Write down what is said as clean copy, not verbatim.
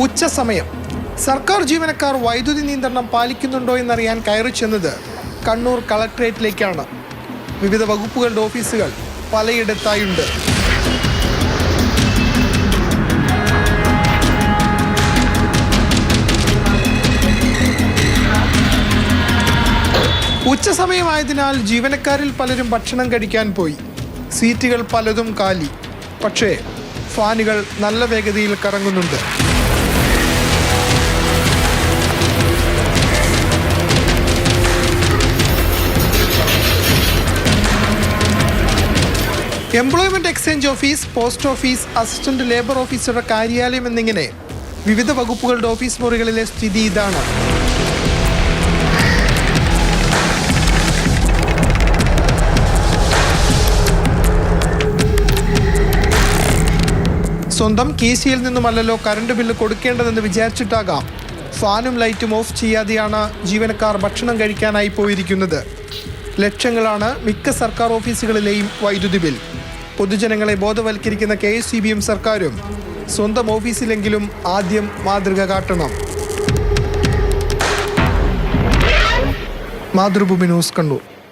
ഉച്ച സമയം സർക്കാർ ജീവനക്കാർ വൈദ്യുതി നിയന്ത്രണം പാലിക്കുന്നുണ്ടോ എന്നറിയാൻ കയറി ചെന്നത് കണ്ണൂർ കളക്ടറേറ്റിലേക്കാണ്. വിവിധ വകുപ്പുകളുടെ ഓഫീസുകൾ പലയിടത്തായുണ്ട്. ഉച്ച സമയമായതിനാൽ ജീവനക്കാരിൽ പലരും ഭക്ഷണം കഴിക്കാൻ പോയി. സീറ്റുകൾ പലതും കാലി. പക്ഷേ ഫാനുകൾ നല്ല വേഗതയിൽ കറങ്ങുന്നുണ്ട്. Employment exchange office, post office, assistant labour ഓഫീസറുടെ കാര്യാലയം എന്നിങ്ങനെ വിവിധ വകുപ്പുകളുടെ ഓഫീസ് മുറികളിലെ സ്ഥിതി ഇതാണ്. സ്വന്തം KCL നിന്നുമല്ലല്ലോ കറണ്ട് ബില്ല് കൊടുക്കേണ്ടതെന്ന് വിചാരിച്ചിട്ടാകാം ഫാനും ലൈറ്റും ഓഫ് ചെയ്യാതെയാണ് ജീവനക്കാർ ഭക്ഷണം കഴിക്കാനായി പോയിരിക്കുന്നത്. ലക്ഷങ്ങളാണ് മിക്ക സർക്കാർ ഓഫീസുകളിലെയും വൈദ്യുതി ബിൽ. പൊതുജനങ്ങളെ ബോധവൽക്കരിക്കുന്ന KSEBയും സർക്കാരും സ്വന്തം ഓഫീസിലെങ്കിലും ആദ്യം മാതൃക കാട്ടണം. മാതൃഭൂമി ന്യൂസ്, കണ്ണൂർ.